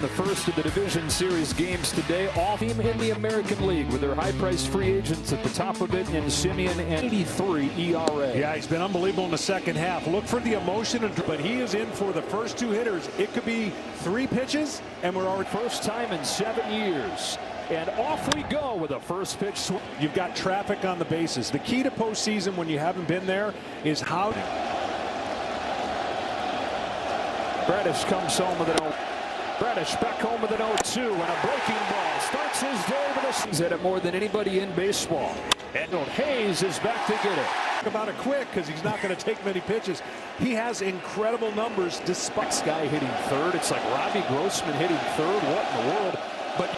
The first of the Division Series games today, all team in the American League with their high-priced free agents at the top of it in Simeon and 83 ERA. Yeah, he's been unbelievable in the second half. Look for the emotion, but he is in for the first two hitters. It could be 3 pitches, and we're already first time in 7 years. And off we go with a first pitch swing. You've got traffic on the bases. The key to postseason when you haven't been there is how. Bradish comes home with an 0. Bradish back home with an 0-2 and a breaking ball. Starts his day with a season at it more than anybody in baseball. And Hayes is back to get it. Talk about it quick because he's not going to take many pitches. He has incredible numbers despite this guy hitting third. It's like Robbie Grossman hitting third. What in the world? But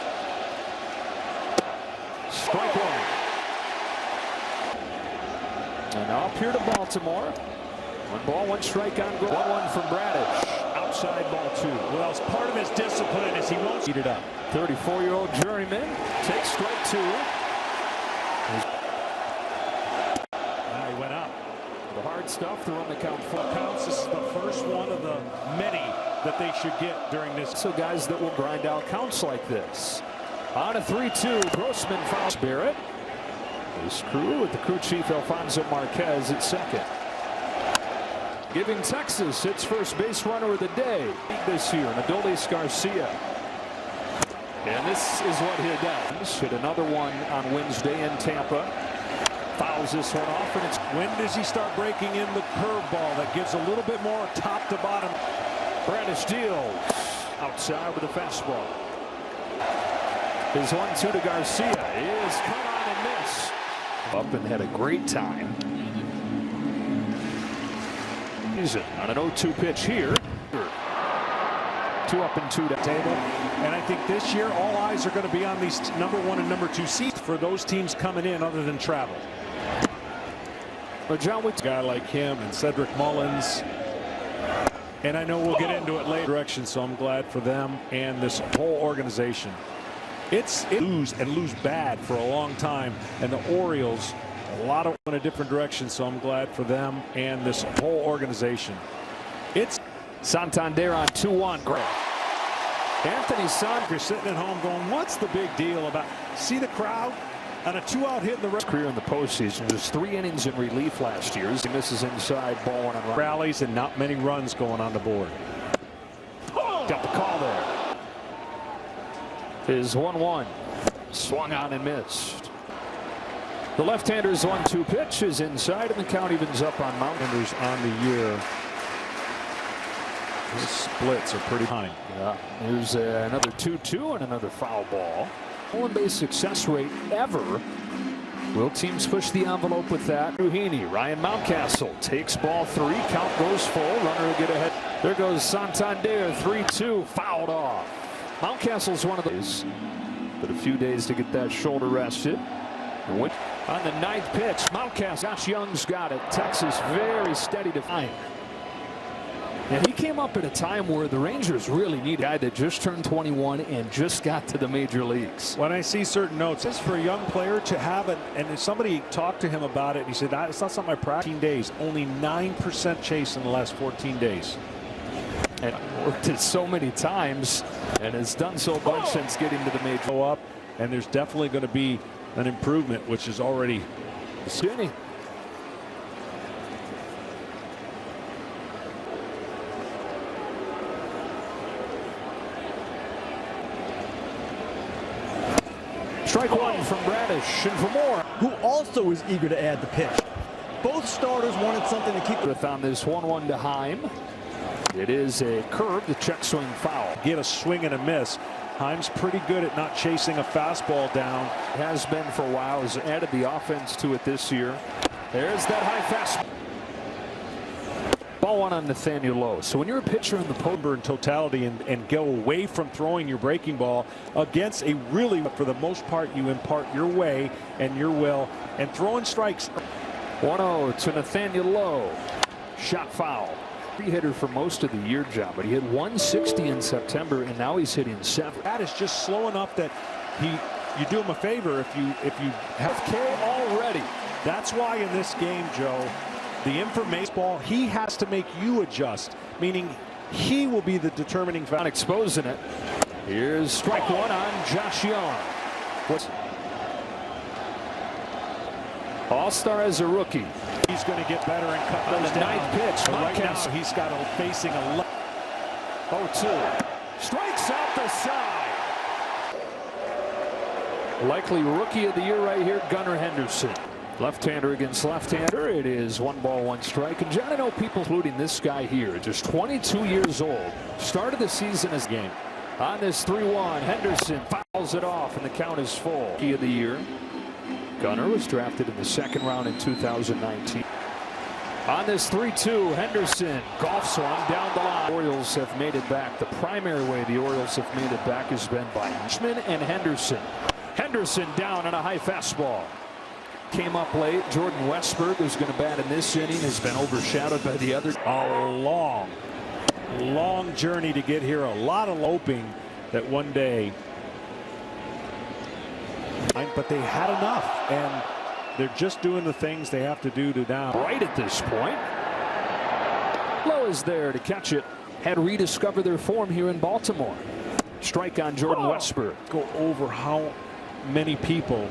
strike one. And now up here to Baltimore. 1 ball, 1 strike on goal. 1-1 from Bradish. Outside ball 2. Well, as part of his discipline is he won't heat it up. 34-year-old journeyman takes strike 2. He went up. The hard stuff to run the count 4 counts. This is the first one of the many that they should get during this. So guys that will grind out counts like this. On a 3-2, Grossman fouls Barrett. His crew with the crew chief Alfonso Marquez at second. Giving Texas its first base runner of the day this year, Adolis Garcia. And this is what he does. Hit another one on Wednesday in Tampa. Fouls this one off, and it's when does he start breaking in the curveball that gives a little bit more top to bottom? Bradish deals outside with a fastball. His 1-2 to Garcia is cut on and miss. Up and had a great time. On an 0-2 pitch here. 2 up and 2 down. Table. And I think this year all eyes are going to be on these number 1 and number 2 seats for those teams coming in other than travel. But John, a guy like him and Cedric Mullins. And I know we'll get into it later direction, so I'm glad for them and this whole organization. It's lose bad for a long time, and the Orioles a lot of in a different direction, so I'm glad for them and this whole organization. It's Santander on 2-1. Great. Anthony Son, you're sitting at home going, what's the big deal about? See the crowd on a 2-out hit in the career in the postseason. There's 3 innings in relief last year. He misses inside, ball 1 on run. Rallies and not many runs going on the board. Got the call there. His 1-1 swung on and missed. The left-hander's 1-2 pitch is inside, and the count evens up on Mountainers on the year. His splits are pretty high. Yeah, there's another 2-2 and another foul ball. Stolen base success rate ever. Will teams push the envelope with that? Ruhini, Ryan Mountcastle takes ball 3. Count goes full. Runner will get ahead. There goes Santander. 3-2 fouled off. Mountcastle's one of those, but a few days to get that shoulder rested. On the 9th pitch, Mountcastle. Josh Young's got it. Texas very steady to find. And he came up at a time where the Rangers really need a guy that just turned 21 and just got to the major leagues. When I see certain notes, it's for a young player to have it, and somebody talked to him about it, and he said, it's not something I practice. 14 days, only 9% chase in the last 14 days. And worked it so many times and has done so much since getting to the major. Go up, and there's definitely going to be an improvement, which is already skinny. Strike 1 from Bradish, and for more. Who also is eager to add the pitch. Both starters wanted something to keep with on this 1-1 to Heim. It is a curve, the check swing foul. Get a swing and a miss. Heim's pretty good at not chasing a fastball down. Has been for a while. Has added the offense to it this year. There's that high fastball. Ball 1 on Nathaniel Lowe. So when you're a pitcher in the poker in totality and go away from throwing your breaking ball against a really, for the most part, you impart your way and your will and throwing strikes. 1-0 to Nathaniel Lowe. Shot foul. Hitter for most of the year, John, but he hit 160 in September, and now he's hitting 7. That is just slow enough that you do him a favor if you have K already. That's why in this game, Joe, the information ball, he has to make you adjust, meaning he will be the determining factor. Not exposing it. Here's strike one on Josh Young. All-star as a rookie. He's going to get better and cut those the down. ninth pitch. Right now, he's got a facing a 0-2. Strikes out the side. Likely rookie of the year right here, Gunnar Henderson. Left-hander against left-hander. It is 1 ball, 1 strike. And John, I know people, including this guy here, just 22 years old. Started the season as game. On this 3-1, Henderson fouls it off, and the count is full. Rookie of the year. Gunnar was drafted in the 2nd round in 2019. On this 3-2, Henderson golfs one down the line. Orioles have made it back. The primary way the Orioles have made it back has been by Bushman and Henderson. Henderson down on a high fastball. Came up late. Jordan Westburg, who's going to bat in this inning, has been overshadowed by the other. A long journey to get here. A lot of hoping that one day. But they had enough, and they're just doing the things they have to do to now. Right at this point. Lowe is there to catch it. Had rediscovered their form here in Baltimore. Strike on Jordan Westburg. Go over how many people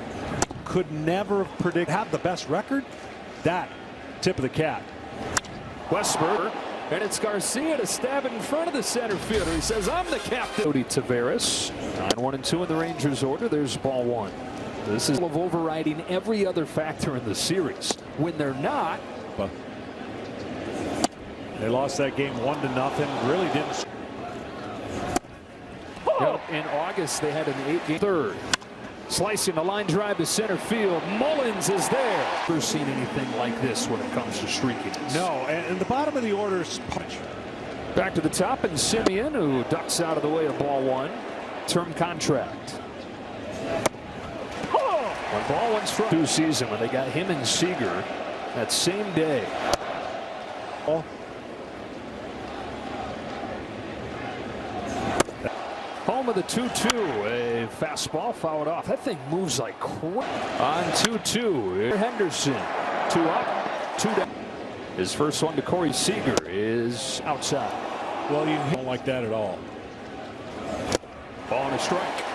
could never predict have the best record. That tip of the cap. Westburg, and it's Garcia to stab it in front of the center fielder. He says, I'm the captain. Cody Taveras. 9-1-2 in the Rangers order. There's ball 1. This is of overriding every other factor in the series. When they're not. But they lost that game 1-0. Really didn't. In August, they had an 8-game third. Slicing the line drive to center field. Mullins is there. Never seen anything like this when it comes to streakiness. No, and the bottom of the order's punch. Back to the top, and Simeon, who ducks out of the way of ball 1. Term contract. 1 ball, 1 strike. 2 season when they got him and Seager that same day. Home of the 2-2. A fastball fouled off. That thing moves like crazy. On 2-2. Henderson. 2 up, 2 down. His first one to Corey Seager is outside. Well, you don't like that at all. Ball and a strike.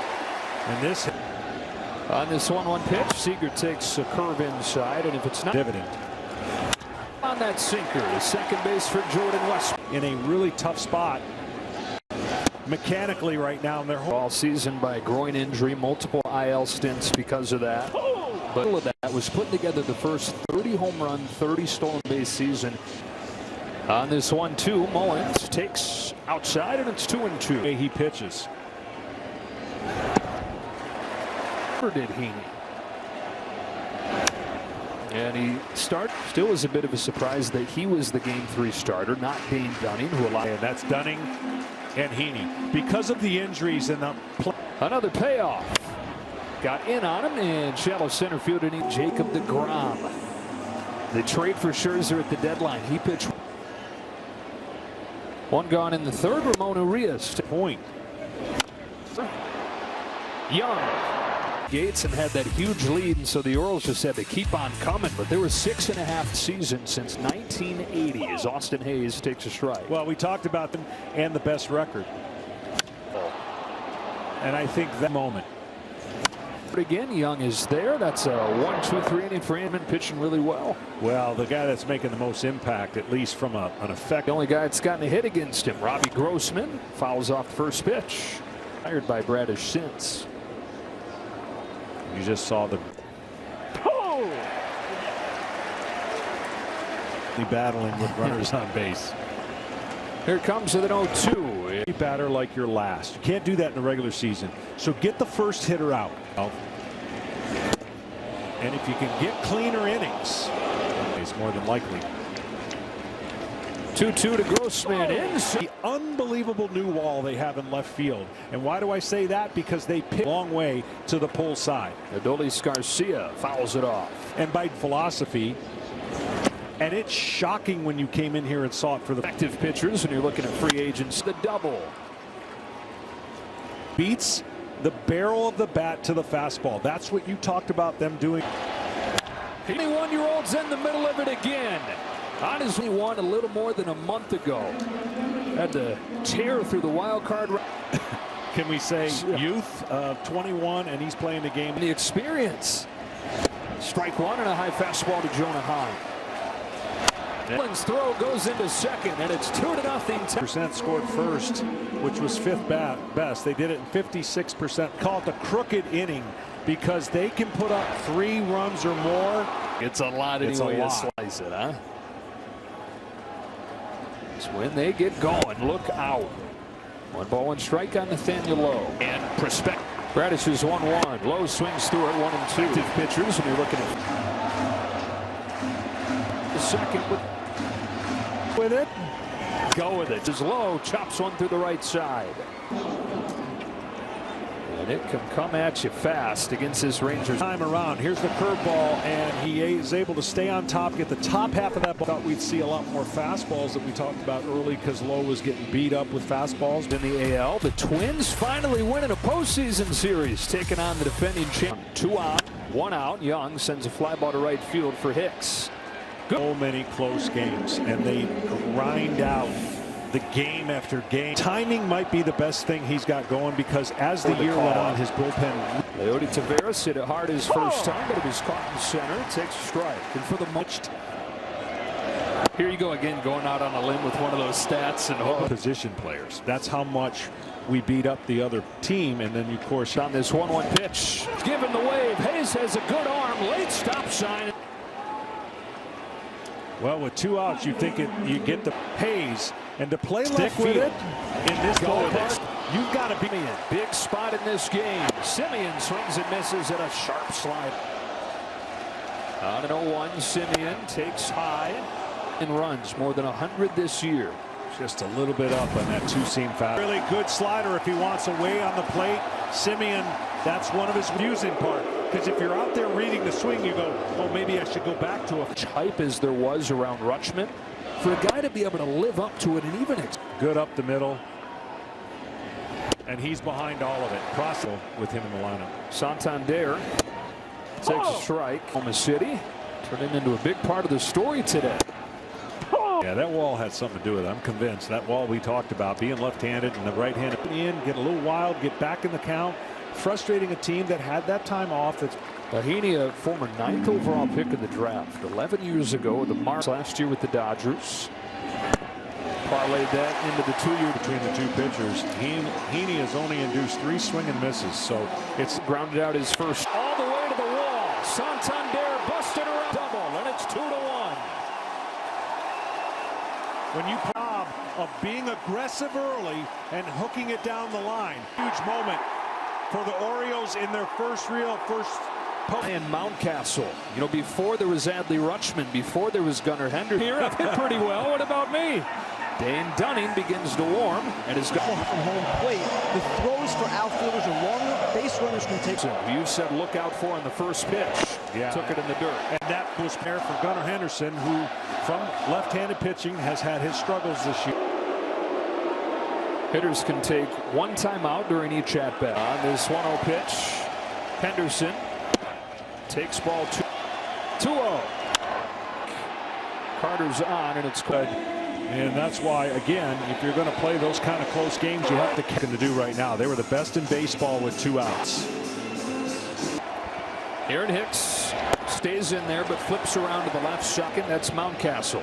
And this. On this 1-1 pitch, Seager takes a curve inside, and if it's not dividend on that sinker, the second base for Jordan West in a really tough spot mechanically right now in their whole all season by groin injury, multiple IL stints because of that. But all of that was putting together the first 30 home run, 30 stolen base season. On this 1-2, Mullins takes outside, and it's 2-2. He pitches. Did Heaney. And he still was a bit of a surprise that he was the game 3 starter, not Dane Dunning, who allowed. And that's Dunning and Heaney because of the injuries in the play. Another payoff. Got in on him, and shallow center fielder Jacob deGrom. The trade for Scherzer at the deadline. He pitched. 1 gone in the 3rd. Ramon Urias to point. Young. Gates and had that huge lead, and so the Orioles just had to keep on coming. But there were 6.5 seasons since 1980 as Austin Hayes takes a strike. Well, we talked about them and the best record. And I think that moment. But again, Young is there. That's a 1-2-3 inning for Inman, pitching really well. Well, the guy that's making the most impact, at least from an effect. The only guy that's gotten a hit against him, Robbie Grossman, fouls off the first pitch. Fired by Bradish since. You just saw the battling with runners on base. Here it comes with an 0-2. A batter like your last. You can't do that in the regular season. So get the first hitter out. And if you can get cleaner innings, it's more than likely. 2-2 to Grossman. The unbelievable new wall they have in left field. And why do I say that? Because they pitch a long way to the pull side. Adolis Garcia fouls it off. And by philosophy, and it's shocking when you came in here and saw it for the effective pitchers when you're looking at free agents. The double beats the barrel of the bat to the fastball. That's what you talked about them doing. 21-year-old's in the middle of it again. Honestly, won a little more than a month ago. Had to tear through the wild card. can we say youth of 21, and he's playing the game. The experience. Strike one and a high fastball to Jonah Hahn. Allen's throw goes into second, and it's 2-0. Percent scored first, which was fifth best. They did it in 56%. Call it the crooked inning because they can put up 3 runs or more. It's a lot anyway to slice it, huh? It's when they get going. Look out. 1-1 strike on Nathaniel Lowe. And prospect. Bradish is 1-1. Lowe swings through it 1-2. Active pitchers, and you're looking at the second with it. Go with it. As Lowe chops one through the right side. And it can come at you fast against this Rangers. Time around. Here's the curveball, and he is able to stay on top, get the top half of that ball. Thought we'd see a lot more fastballs that we talked about early because Lowe was getting beat up with fastballs. In the AL, the Twins finally winning a postseason series, taking on the defending champ. 2 on, 1 out. Young sends a fly ball to right field for Hicks. So many close games, and they grind out the game after game. Timing might be the best thing he's got going because as the year went on, his bullpen. Leody Taveras hit it hard his first time, but it was caught in center. Takes a strike. And for the most. Here you go again, going out on a limb with one of those stats and position players. That's how much we beat up the other team, and then of course on this 1-1 pitch, given the wave. Hayes has a good arm. Late stop sign. Well, with 2 outs, you think you get the Hayes, and to play left field in this ballpark, you've got to be in. Big spot in this game. Simeon swings and misses at a sharp slide. On an 0-1, Simeon takes high and runs more than 100 this year. Just a little bit up on that 2-seam foul. Really good slider if he wants away on the plate. Simeon, that's one of his using part. Because if you're out there reading the swing, you go, oh, maybe I should go back to a hype as there was around Rutschman. For a guy to be able to live up to it and even good up the middle. And he's behind all of it. Crossing with him in the lineup. Santander takes a strike. Oklahoma City turning into a big part of the story today. Yeah, that wall had something to do with it. I'm convinced. That wall we talked about, being left-handed and the right-handed in, get a little wild, get back in the count. Frustrating a team that had that time off. It's Heaney, a former 9th overall pick of the draft 11 years ago, the Mars last year with the Dodgers. Parlayed that into the 2-year between the two pitchers. Heaney has only induced 3 swing and misses, so it's grounded out his first all the way to the wall. Santander busted her up double, and it's 2-1. When you job of being aggressive early and hooking it down the line, huge moment for the Orioles in their first and Mountcastle. You know, before there was Adley Rutschman, before there was Gunnar Henderson. Here, I've hit pretty well. What about me? Dane Dunning begins to warm and is going from home plate. The throws for outfielders are longer. Base runners can take. So you said look out for on the first pitch. Yeah. Took it in the dirt. And that was fair for Gunnar Henderson, who from left-handed pitching has had his struggles this year. Hitters can take 1 timeout during each at-bat. On this 1-0 pitch, Henderson takes ball 2-0. Carter's on, and it's good. And that's why, again, if you're going to play those kind of close games, you have to kick to do right now. They were the best in baseball with 2 outs. Aaron Hicks stays in there, but flips around to the left second. That's Mountcastle.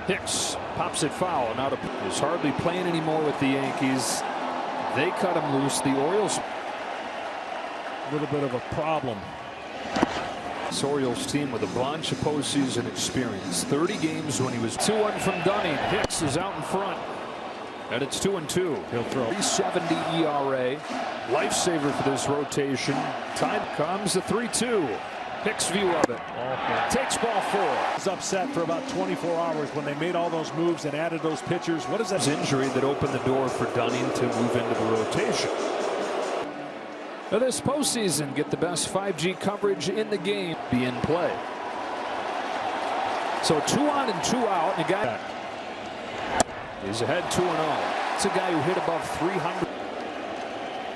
Hicks pops it foul, and is hardly playing anymore with the Yankees. They cut him loose. The Orioles, a little bit of a problem. This Orioles team with a bunch of postseason experience. 30 games when he was 2-1 from Dunning. Hicks is out in front, and it's 2-2. He'll throw 3.70 ERA. Lifesaver for this rotation. Time comes the 3-2. Hicks' view of it. Takes ball 4. Was upset for about 24 hours when they made all those moves and added those pitchers. What is that? Injury that opened the door for Dunning to move into the rotation. Now this postseason, get the best 5G coverage in the game. Be in play. So 2 on and 2 out. And a guy is ahead 2-0. It's a guy who hit above 300.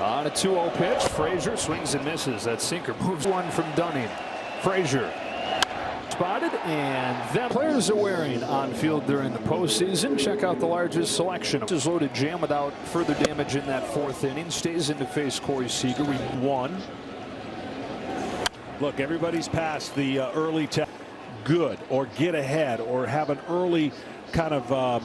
On a 2-0 pitch, Frazier swings and misses. That sinker moves 1 from Dunning. Frazier spotted, and then players are wearing on field during the postseason. Check out the largest selection. This is loaded jam without further damage in that fourth inning. Stays in to face Corey Seager. We won. Look, everybody's past the early good or get ahead or have an early kind of.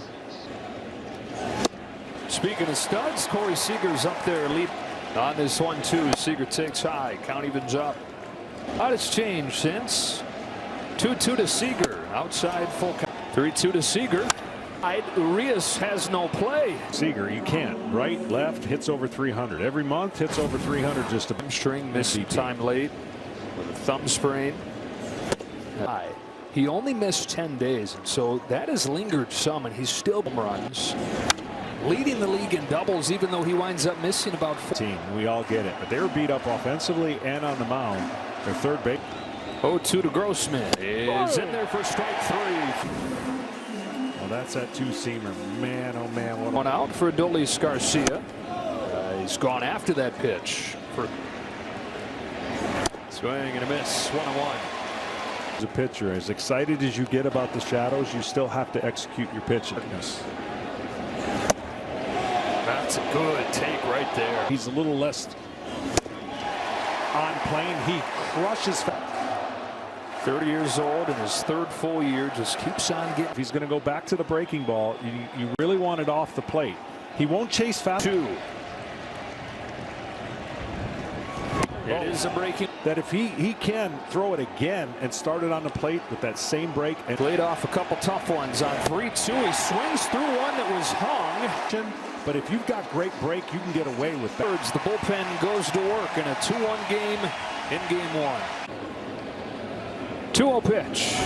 Speaking of studs, Corey Seager's up there lead on this one too. Seager takes high. Count evens up. How it's changed since 2-2 to Seager. Outside full count. 3-2 to Seager. Urias has no play. Seager, you can't. Right, left, hits over 300. Every month hits over 300 just a string missed time late with a thumb sprain. He only missed 10 days, and so that has lingered some, and he's still runs. Leading the league in doubles, even though he winds up missing about 14. We all get it, but they were beat up offensively and on the mound. Their third base. 0-2 to Grossman is in there for strike 3. Well, that's that two-seamer. Man, oh man, what one out for Adolis Garcia. He's gone after that pitch. For swing and a miss. 1-1. As a pitcher, as excited as you get about the shadows, you still have to execute your pitches. That's a good take right there. He's a little less on plane. He crushes. 30 years old in his third full year, just keeps on getting. If he's going to go back to the breaking ball, you really want it off the plate. He won't chase fast. 2. It is a breaking. That if he can throw it again and start it on the plate with that same break and played off a couple tough ones on 3-2. He swings through one that was hung. But if you've got great break, you can get away with that. The bullpen goes to work in a 2-1 game in game 1. 2-0 pitch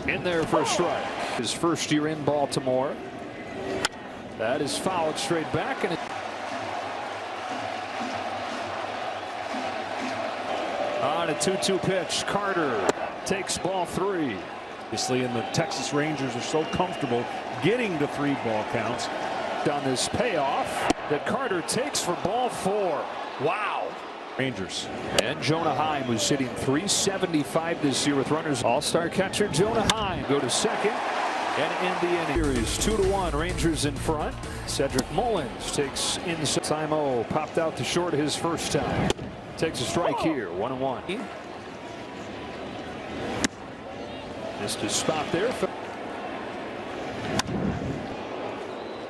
in there for a strike. His first year in Baltimore. That is fouled straight back, and on a 2-2 pitch, Carter takes ball 3. Obviously, and the Texas Rangers are so comfortable getting to 3 ball counts. On this payoff that Carter takes for ball 4. Wow. Rangers. And Jonah Heim, who's hitting .375 this year with runners. All-star catcher Jonah Heim go to second and end the inning. Series 2-1. Rangers in front. Cedric Mullins takes inside. Simo popped out to short his first time. Takes a strike here. 1-1. Missed his spot there.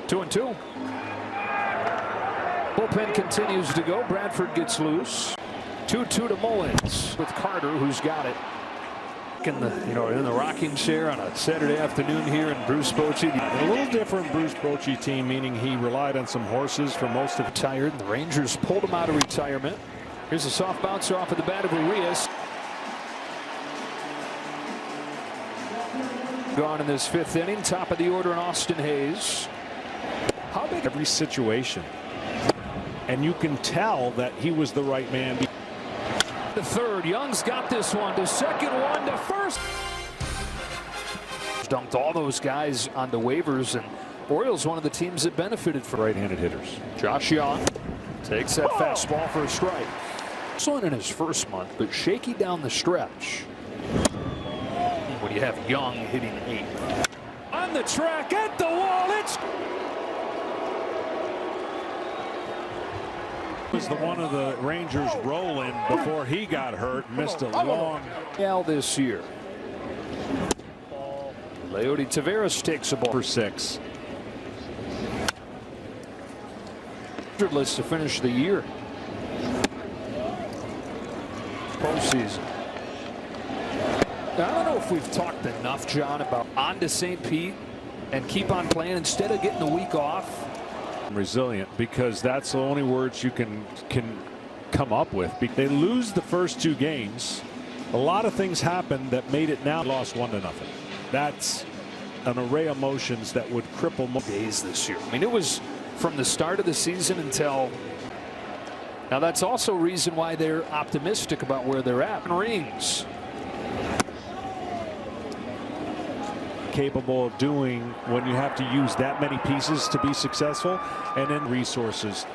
2-2. Bullpen continues to go. Bradford gets loose. 2-2 to Mullins with Carter, who's got it. In the rocking chair on a Saturday afternoon here in Bruce Bochy. A little different Bruce Bochy team, meaning he relied on some horses for most of. Tired. And the Rangers pulled him out of retirement. Here's a soft bouncer off of the bat of Urias. Gone in this 5th inning. Top of the order in Austin Hayes. How big every situation, and you can tell that he was the right man. The third, Young's got this one to second, one to first. Dumped all those guys on the waivers, and Orioles one of the teams that benefited from right-handed hitters. Josh Young takes that fastball for a strike. Excellent in his first month, but shaky down the stretch. When you have Young hitting 8th. On the track, at the wall, it's was the one of the Rangers rolling before he got hurt. Missed a long this year. Leody Taveras takes a ball for 6. To finish the year. Postseason. I don't know if we've talked enough, John, about on to St. Pete and keep on playing instead of getting the week off. Resilient, because that's the only words you can come up with. They lose the first 2 games. A lot of things happened that made it now lost 1-0. That's an array of emotions that would cripple days this year. I mean, it was from the start of the season until now. That's also a reason why they're optimistic about where they're at. Rings. Capable of doing when you have to use that many pieces to be successful, and then resources.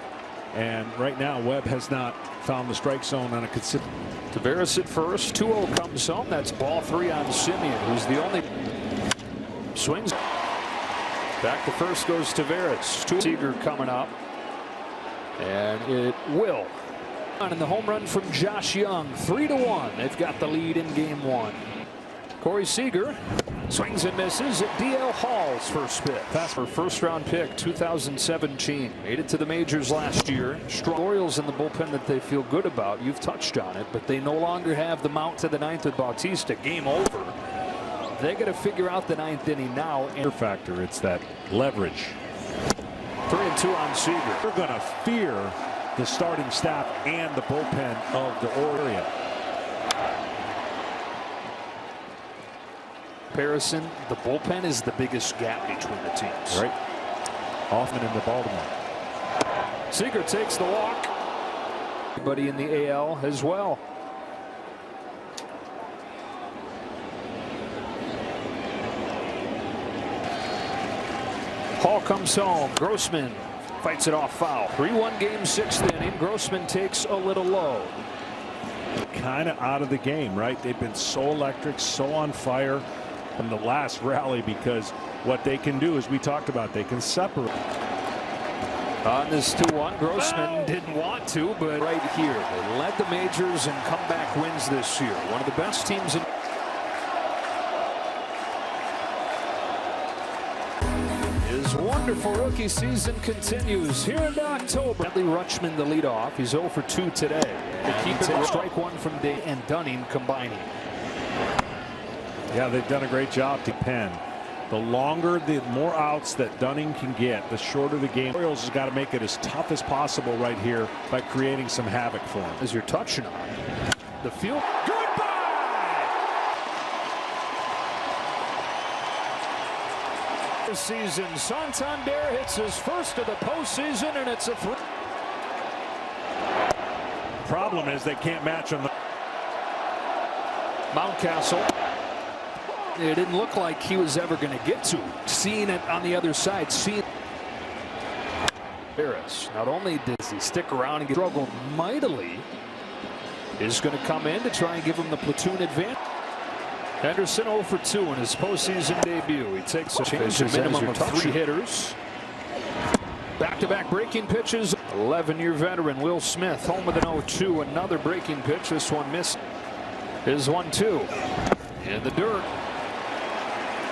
And right now, Webb has not found the strike zone on a consistent. Tavares at first. 2-0 comes home. That's ball 3 on Simeon, who's the only swings. Back to first goes Tavares. Seager coming up. And it will. And the home run from Josh Young. 3-1. They've got the lead in game 1. Corey Seager swings and misses at DL Hall's first pitch. That's her first-round pick, 2017. Made it to the majors last year. Strong Orioles in the bullpen that they feel good about. You've touched on it, but they no longer have the mount to the 9th with Bautista. Game over. They got to figure out the 9th inning now. And factor, it's that leverage. 3-2 on Seager. They're going to fear the starting staff and the bullpen of the Orioles. Comparison, the bullpen is the biggest gap between the teams. Right. Often in the Baltimore. Seager takes the walk. Everybody in the AL as well. Hall comes home. Grossman fights it off foul. 3-1 game, 6th inning. Grossman takes a little low. Kind of out of the game, right? They've been so electric, so on fire from the last rally, because what they can do, as we talked about, they can separate. On this 2-1, Grossman didn't want to, but right here, they led the majors and comeback wins this year. One of the best teams in. His wonderful rookie season continues here in October. Bradley Rutschman the leadoff. He's 0 for 2 today. To keep it strike 1 from Day and Dunning combining. Yeah, they've done a great job to pen. The longer, the more outs that Dunning can get, the shorter the game. Orioles has got to make it as tough as possible right here by creating some havoc for him. As you're touching on the field. Goodbye! This season, Santander hits his first of the postseason, and it's a 3. Problem is they can't match him. Mountcastle. It didn't look like he was ever going to get to. Seeing it on the other side. Seeing Harris. Not only does he stick around and struggle mightily, is going to come in to try and give him the platoon advantage. Henderson 0 for 2 in his postseason debut. He takes a change, a minimum of 3 hitters. Back-to-back breaking pitches. 11-year veteran Will Smith home with an 0-2. Another breaking pitch. This one missed. His 1-2 in the dirt.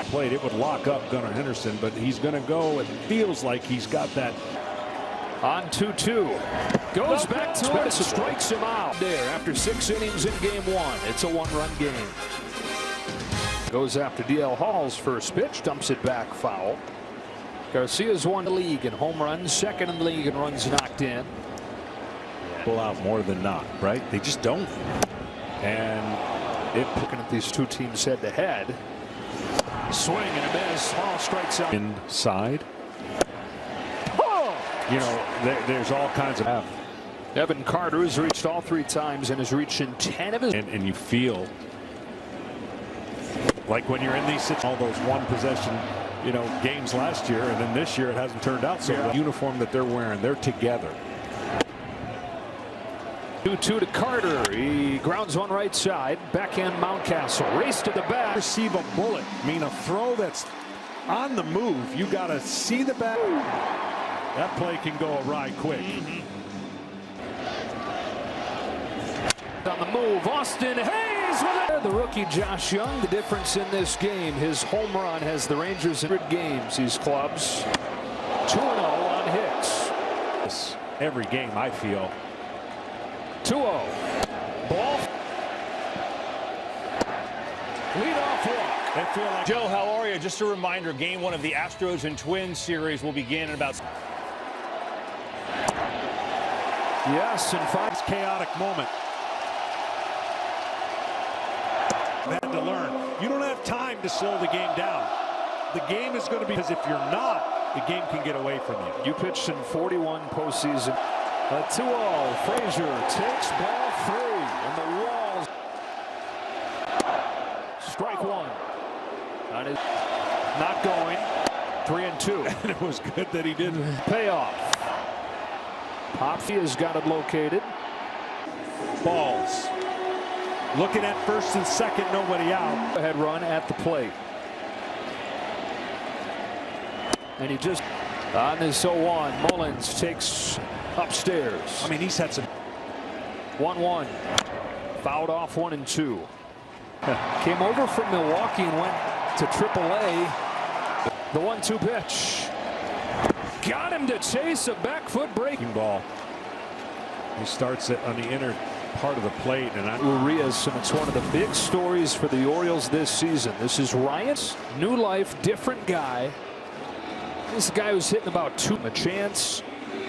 Played, it would lock up Gunnar Henderson, but he's going to go. It feels like he's got that. On 2-2. Goes back to it. Strikes him out there after 6 innings in game 1. It's a 1-run game. Goes after DL Hall's first pitch. Dumps it back foul. Garcia's won the league in home runs. 2nd in the league in runs knocked in. Pull out more than not, right? They just don't. And looking at these two teams head to head. Swing and a miss. Hall strikes out. Inside. Oh! You know, there's all kinds of. Evan Carter has reached all 3 times and has reached in 10 of his. And you feel like when you're in these all those 1 possession, you know, games last year, and then this year it hasn't turned out so well. The uniform that they're wearing, they're together. 2-2 to Carter. He grounds one right side. Backhand Mountcastle. Race to the bat. Receive a bullet. I mean, a throw that's on the move. You got to see the bat. That play can go awry quick. On the move, Austin Hayes with it. The rookie Josh Young. The difference in this game, his home run has the Rangers in 100 games. These clubs 2-0 on hits. Every game, I feel. 2-0. Ball. Leadoff walk. I feel like Joe, how are you? Just a reminder, game 1 of the Astros and Twins series will begin in about. Yes, in 5. Chaotic moment. Had to learn. You don't have time to slow the game down. The game is going to be, because if you're not, the game can get away from you. You pitched in 41 postseason. 2-0. Frazier takes ball 3 and the walls. Strike 1. On his not going. 3-2. And it was good that he didn't. Payoff. Popsy has got it located. Balls. Looking at first and second, nobody out. Ahead run at the plate. And he just on this 0-1. Mullins takes upstairs. I mean, he's had some. 1-1. Fouled off 1 and 2. Came over from Milwaukee and went to AAA. The 1-2 pitch. Got him to chase a back foot breaking Ball. He starts it on the inner part of the plate, and Urias, and it's one of the big stories for the Orioles this season. This is Ryan's new life, different guy. This is a guy who's hitting about 2 a chance,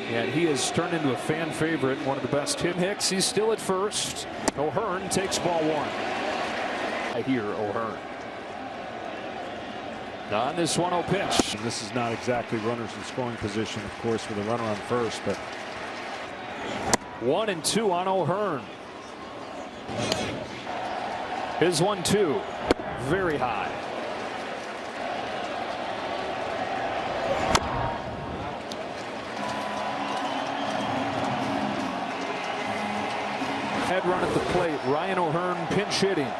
and he has turned into a fan favorite, one of the best hit. Hicks, he's still at first. O'Hearn takes ball 1. I hear O'Hearn. On this 1-0 pitch. And this is not exactly runners in scoring position, of course, with a runner on first, but 1 and 2 on O'Hearn. His 1-2, very high. Head run at the plate. Ryan O'Hearn pinch hitting.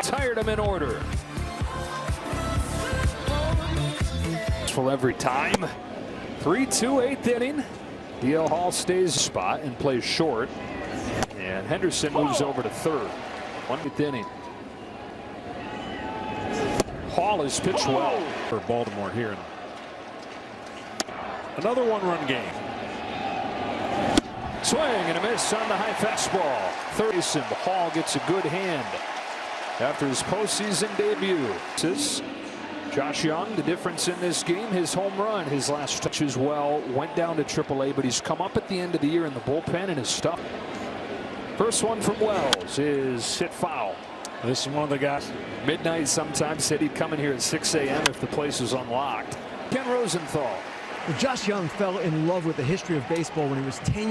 Tired him in order. For every time. 3-2, 8th inning. DL Hall stays spot and plays short. And Henderson moves over to third. 1st inning. Hall has pitched well for Baltimore here. Another 1-run game. Swing and a miss on the high fastball. Third baseman Hall gets a good hand after his postseason debut. Josh Young, the difference in this game, his home run, his last touch as well, went down to AAA, but he's come up at the end of the year in the bullpen and his stuff. First one from Wells is hit foul. This is one of the guys. Midnight sometimes said he'd come in here at 6 a.m. if the place was unlocked. Ken Rosenthal. Josh Young fell in love with the history of baseball when he was 10